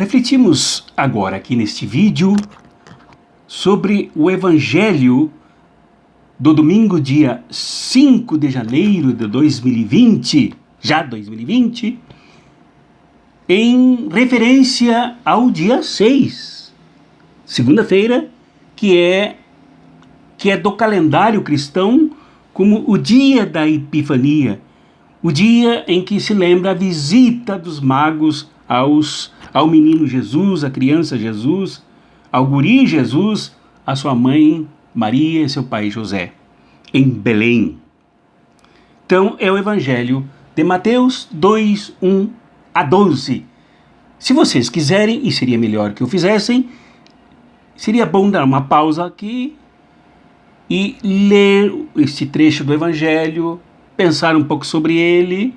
Refletimos agora aqui neste vídeo sobre o Evangelho do domingo, dia 5 de janeiro de 2020, já 2020, em referência ao dia 6, segunda-feira, que é do calendário cristão como o dia da Epifania, o dia em que se lembra a visita dos magos ao menino Jesus, à criança Jesus, ao guri Jesus, a sua mãe Maria e seu pai José, em Belém. Então é o Evangelho de Mateus 2, 1 a 12. Se vocês quiserem, e seria melhor que o fizessem, seria bom dar uma pausa aqui e ler este trecho do Evangelho, pensar um pouco sobre ele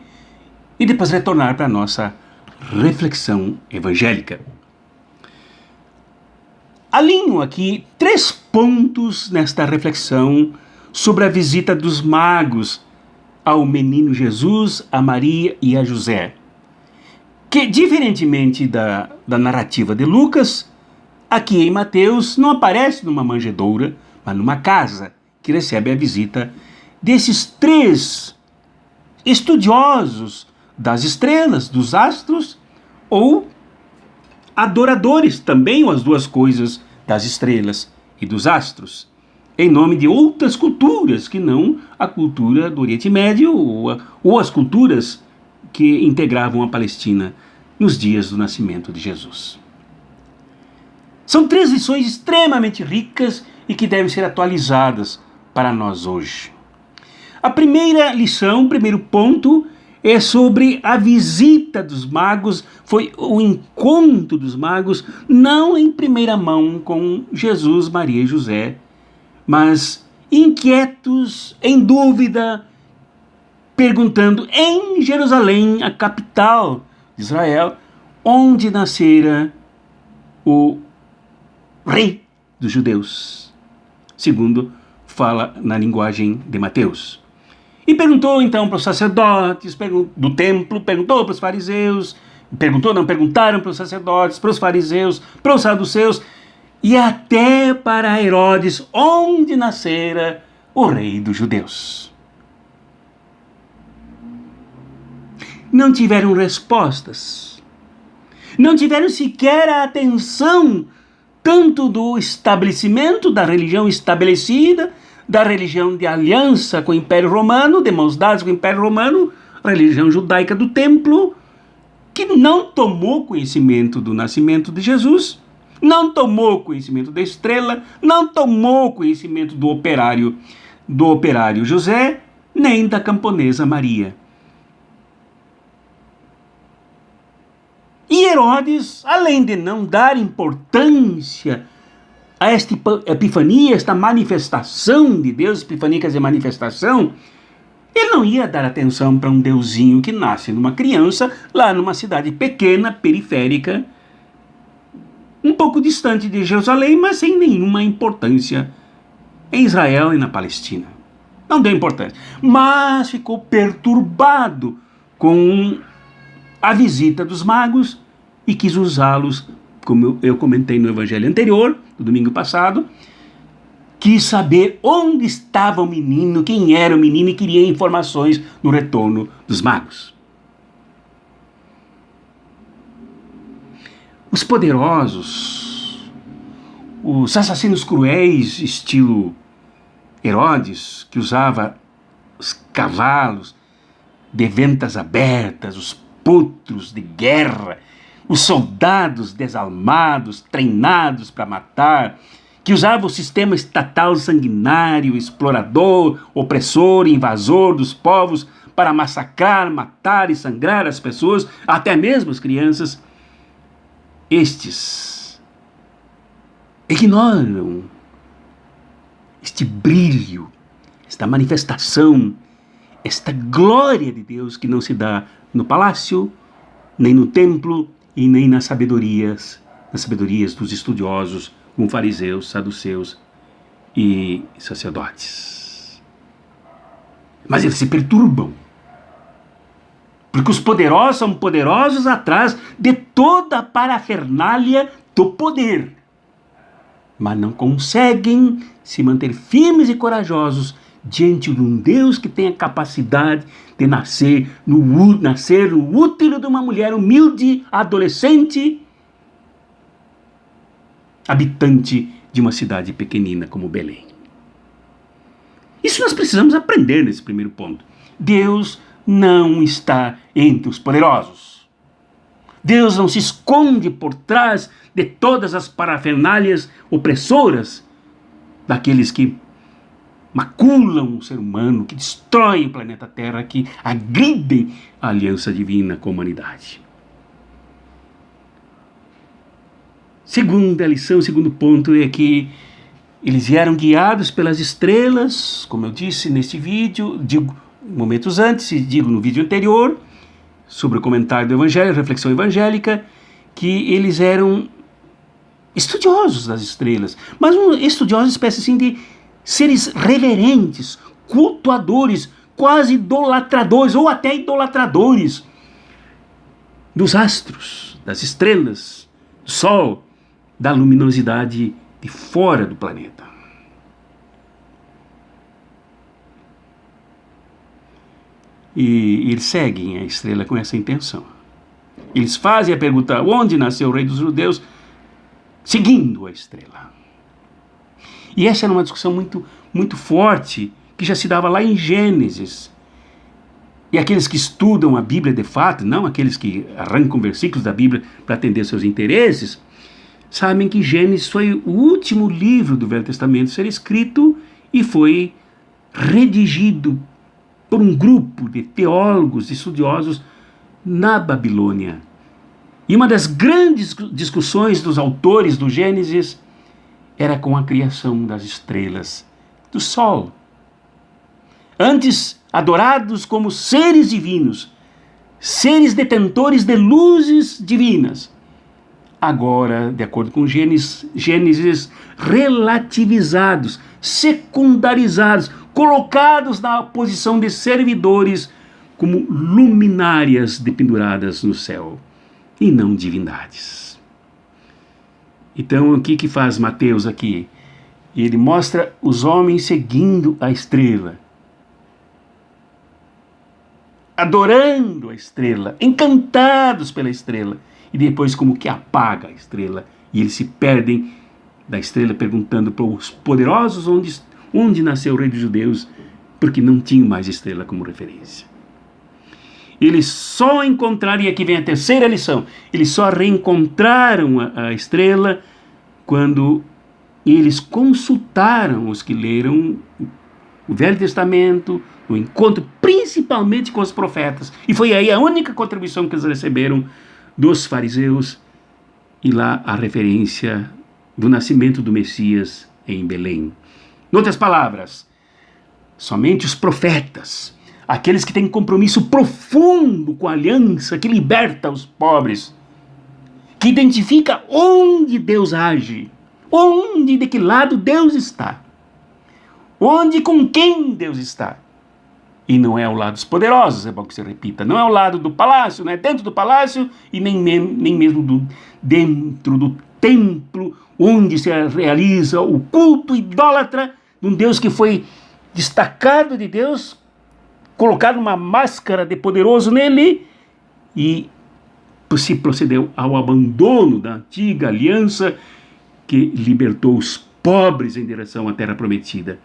e depois retornar para a nossa reflexão evangélica. Alinho aqui 3 pontos nesta reflexão sobre a visita dos magos ao menino Jesus, a Maria e a José, que, diferentemente da narrativa de Lucas, aqui em Mateus não aparece numa manjedoura, mas numa casa que recebe a visita desses 3 estudiosos das estrelas, dos astros, ou adoradores também, ou as duas coisas, das estrelas e dos astros, em nome de outras culturas que não a cultura do Oriente Médio ou as culturas que integravam a Palestina nos dias do nascimento de Jesus. São 3 lições extremamente ricas e que devem ser atualizadas para nós hoje. A primeira lição, o primeiro ponto, é sobre a visita dos magos, foi o encontro dos magos, não em primeira mão com Jesus, Maria e José, mas inquietos, em dúvida, perguntando em Jerusalém, a capital de Israel, onde nascera o rei dos judeus, segundo fala na linguagem de Mateus. E perguntou então para os sacerdotes do templo, perguntou para os fariseus, perguntaram para os sacerdotes, para os fariseus, para os saduceus, e até para Herodes, onde nascera o rei dos judeus. Não tiveram respostas, não tiveram sequer a atenção tanto do estabelecimento da religião estabelecida, da religião de aliança com o Império Romano, de mãos dadas com o Império Romano, a religião judaica do templo, que não tomou conhecimento do nascimento de Jesus, não tomou conhecimento da estrela, não tomou conhecimento do operário José, nem da camponesa Maria. E Herodes, além de não dar importância a esta epifania, esta manifestação de Deus, epifania quer dizer manifestação, ele não ia dar atenção para um deusinho que nasce numa criança, lá numa cidade pequena, periférica, um pouco distante de Jerusalém, mas sem nenhuma importância em Israel e na Palestina. Não deu importância, mas ficou perturbado com a visita dos magos e quis usá-los, como eu comentei no evangelho anterior, no domingo passado, quis saber onde estava o menino, quem era o menino, e queria informações no retorno dos magos. Os poderosos, os assassinos cruéis, estilo Herodes, que usava os cavalos de ventas abertas, os potros de guerra, os soldados desalmados, treinados para matar, que usava o sistema estatal sanguinário, explorador, opressor, invasor dos povos para massacrar, matar e sangrar as pessoas, até mesmo as crianças, estes ignoram este brilho, esta manifestação, esta glória de Deus que não se dá no palácio, nem no templo, e nem nas sabedorias dos estudiosos, como fariseus, saduceus e sacerdotes. Mas eles se perturbam, Porque os poderosos são poderosos atrás de toda a parafernália do poder, mas não conseguem se manter firmes e corajosos diante de um Deus que tem a capacidade de nascer no útero de uma mulher humilde, adolescente, habitante de uma cidade pequenina como Belém. Isso nós precisamos aprender nesse primeiro ponto. Deus não está entre os poderosos. Deus não se esconde por trás de todas as parafernálias opressoras daqueles que maculam o ser humano, que destroem o planeta Terra, que agridem a aliança divina com a humanidade. Segunda lição, segundo ponto é que eles vieram guiados pelas estrelas, como eu disse neste vídeo, digo momentos antes e digo no vídeo anterior, sobre o comentário do Evangelho, a reflexão evangélica, que eles eram estudiosos das estrelas, mas estudiosos, espécie assim de seres reverentes, cultuadores, quase idolatradores, ou até idolatradores dos astros, das estrelas, do Sol, da luminosidade de fora do planeta. E eles seguem a estrela com essa intenção. Eles fazem a pergunta: onde nasceu o rei dos judeus? Seguindo a estrela. E essa era uma discussão muito forte, que já se dava lá em Gênesis. E aqueles que estudam a Bíblia de fato, não aqueles que arrancam versículos da Bíblia para atender seus interesses, sabem que Gênesis foi o último livro do Velho Testamento a ser escrito e foi redigido por um grupo de teólogos e estudiosos na Babilônia. E uma das grandes discussões dos autores do Gênesis era com a criação das estrelas, do Sol. Antes adorados como seres divinos, seres detentores de luzes divinas. Agora, de acordo com Gênesis, relativizados, secundarizados, colocados na posição de servidores como luminárias dependuradas no céu, e não divindades. Então, o que faz Mateus aqui? Ele mostra os homens seguindo a estrela, adorando a estrela, encantados pela estrela, e depois como que apaga a estrela, e eles se perdem da estrela, perguntando para os poderosos onde nasceu o rei dos judeus, porque não tinham mais estrela como referência. Eles só encontraram, e aqui vem a terceira lição, eles só reencontraram a estrela quando eles consultaram os que leram o Velho Testamento, o encontro principalmente com os profetas. E foi aí a única contribuição que eles receberam dos fariseus, e lá a referência do nascimento do Messias em Belém. Em outras palavras, somente os profetas, aqueles que têm compromisso profundo com a aliança que liberta os pobres, que identifica onde Deus age, onde, de que lado Deus está, onde, com quem Deus está. E não é ao lado dos poderosos, é bom que você repita, não é ao lado do palácio, não é dentro do palácio e nem mesmo dentro do templo, onde se realiza o culto idólatra de um Deus que foi destacado de Deus, colocado uma máscara de poderoso nele, e se procedeu ao abandono da antiga aliança que libertou os pobres em direção à terra prometida.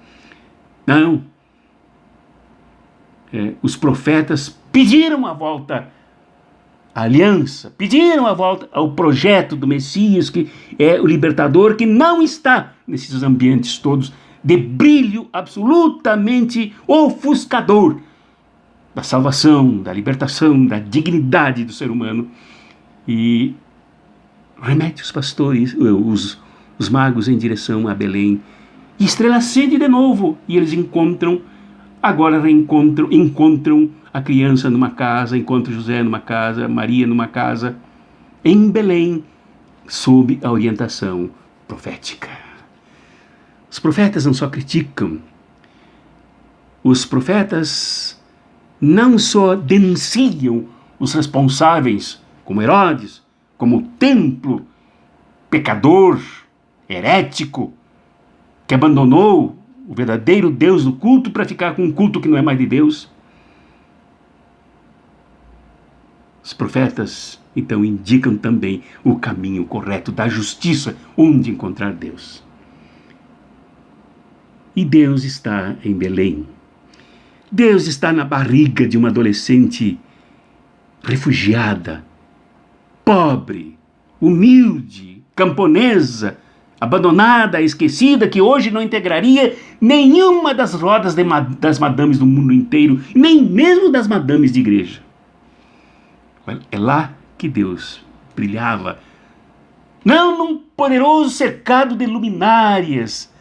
Não. Os profetas pediram a volta à aliança, pediram a volta ao projeto do Messias, que é o libertador, que não está nesses ambientes todos de brilho absolutamente ofuscador da salvação, da libertação, da dignidade do ser humano. E remete os pastores, os magos em direção a Belém. E a estrela acende de novo, e eles encontram a criança numa casa, encontram José numa casa, Maria numa casa, em Belém, sob a orientação profética. Os profetas não só criticam, os profetas não só denunciam os responsáveis, como Herodes, como o templo pecador, herético, que abandonou o verdadeiro Deus do culto para ficar com um culto que não é mais de Deus. Os profetas, então, indicam também o caminho correto da justiça, onde encontrar Deus. E Deus está em Belém. Deus está na barriga de uma adolescente refugiada, pobre, humilde, camponesa, abandonada, esquecida, que hoje não integraria nenhuma das rodas das madames do mundo inteiro, nem mesmo das madames de igreja. É lá que Deus brilhava, não num poderoso cercado de luminárias,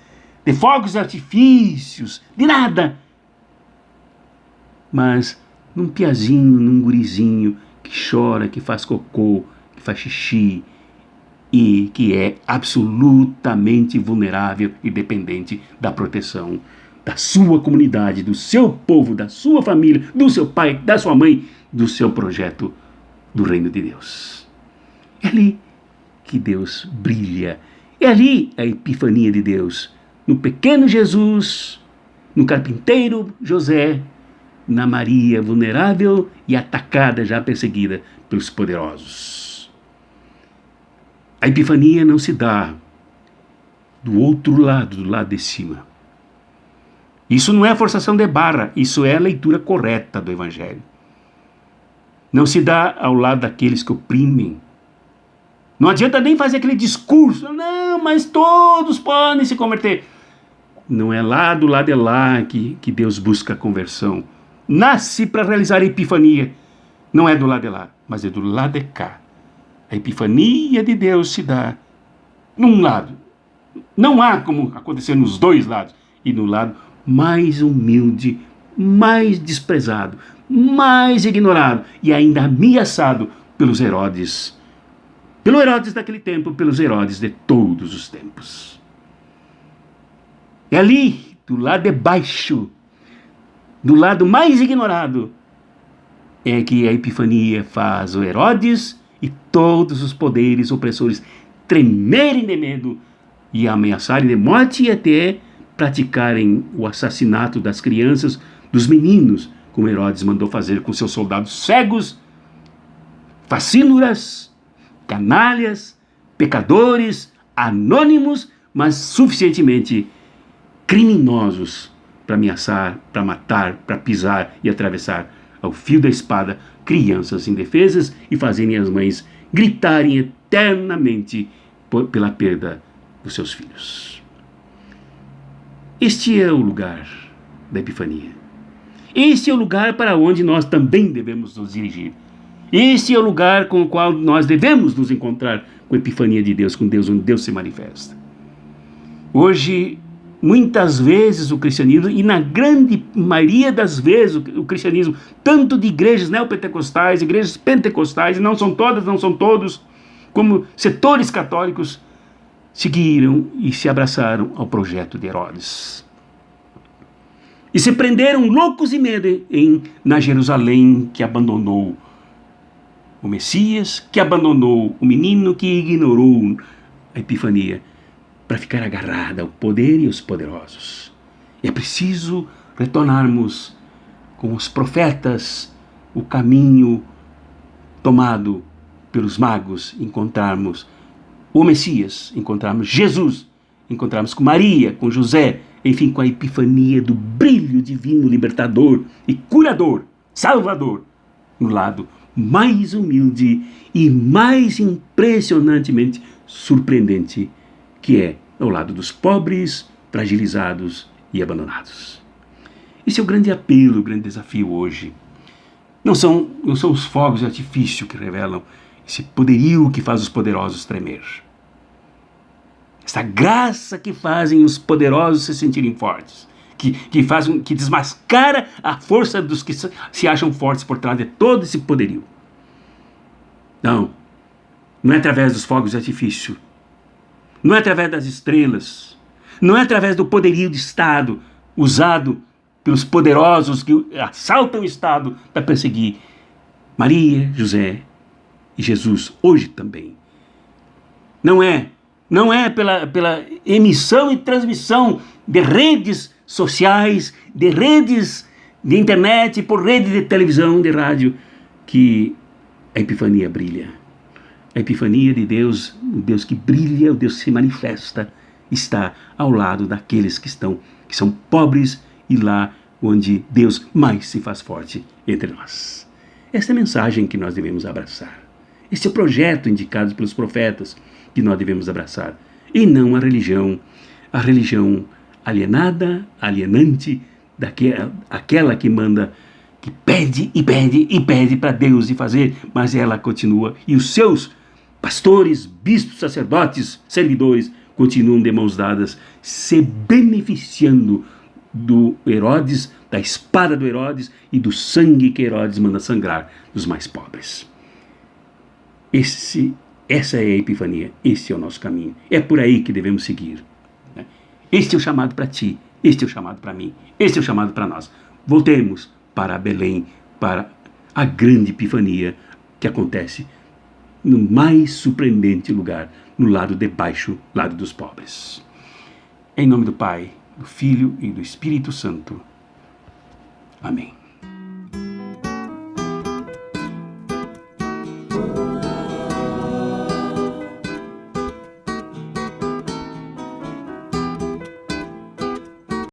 de fogos de artifícios, de nada, mas num piazinho, num gurizinho que chora, que faz cocô, que faz xixi e que é absolutamente vulnerável e dependente da proteção da sua comunidade, do seu povo, da sua família, do seu pai, da sua mãe, do seu projeto do reino de Deus. É ali que Deus brilha. É ali a epifania de Deus. No pequeno Jesus, no carpinteiro José, na Maria vulnerável e atacada, já perseguida pelos poderosos. A epifania não se dá do outro lado, do lado de cima. Isso não é forçação de barra, isso é a leitura correta do Evangelho. Não se dá ao lado daqueles que oprimem. Não adianta nem fazer aquele discurso, não, mas todos podem se converter. Não é lá do lado de lá que Deus busca a conversão. Nasce para realizar a epifania. Não é do lado de lá, mas é do lado de cá. A epifania de Deus se dá num lado. Não há como acontecer nos dois lados. E no lado mais humilde, mais desprezado, mais ignorado e ainda ameaçado pelos Herodes. Pelo Herodes daquele tempo, pelos Herodes de todos os tempos. É ali, do lado de baixo, do lado mais ignorado, é que a epifania faz o Herodes e todos os poderes opressores tremerem de medo e ameaçarem de morte e até praticarem o assassinato das crianças, dos meninos, como Herodes mandou fazer com seus soldados cegos, facínoras, canalhas, pecadores, anônimos, mas suficientemente criminosos para ameaçar, para matar, para pisar e atravessar ao fio da espada crianças indefesas e fazerem as mães gritarem eternamente pela perda dos seus filhos. Este é o lugar da epifania. Este é o lugar para onde nós também devemos nos dirigir. Este é o lugar com o qual nós devemos nos encontrar com a epifania de Deus, com Deus, onde Deus se manifesta. Hoje, muitas vezes o cristianismo, e na grande maioria das vezes o cristianismo, tanto de igrejas neopentecostais, igrejas pentecostais, e não são todas, não são todos, como setores católicos, seguiram e se abraçaram ao projeto de Herodes. E se prenderam loucos e medo na Jerusalém que abandonou o Messias, que abandonou o menino, que ignorou a epifania, para ficar agarrada ao poder e aos poderosos. E é preciso retornarmos com os profetas o caminho tomado pelos magos, encontrarmos o Messias, encontrarmos Jesus, encontrarmos com Maria, com José, enfim, com a epifania do brilho divino libertador e curador, salvador, no lado mais humilde e mais impressionantemente surpreendente, que é ao lado dos pobres, fragilizados e abandonados. Esse é o grande apelo, o grande desafio hoje. Não são os fogos de artifício que revelam esse poderio que faz os poderosos tremer. Essa graça que fazem os poderosos se sentirem fortes, que desmascara a força dos que se acham fortes por trás de todo esse poderio. Não é através dos fogos de artifício, não é através das estrelas, não é através do poderio de Estado usado pelos poderosos que assaltam o Estado para perseguir Maria, José e Jesus, hoje também. Não é pela emissão e transmissão de redes sociais, de redes de internet, por rede de televisão, de rádio, que a epifania brilha. A epifania de Deus, o Deus que brilha, o Deus que se manifesta, está ao lado daqueles que são pobres e lá onde Deus mais se faz forte entre nós. Essa é a mensagem que nós devemos abraçar. Esse é o projeto indicado pelos profetas que nós devemos abraçar. E não a religião alienada, alienante, aquela que manda, que pede e pede e pede para Deus de fazer, mas ela continua, e os seus pastores, bispos, sacerdotes, servidores, continuam de mãos dadas, se beneficiando do Herodes, da espada do Herodes e do sangue que Herodes manda sangrar dos mais pobres. Essa é a epifania, esse é o nosso caminho. É por aí que devemos seguir. Este é o chamado para ti, este é o chamado para mim, este é o chamado para nós. Voltemos para Belém, para a grande epifania que acontece no mais surpreendente lugar, no lado de baixo, lado dos pobres. Em nome do Pai, do Filho e do Espírito Santo. Amém.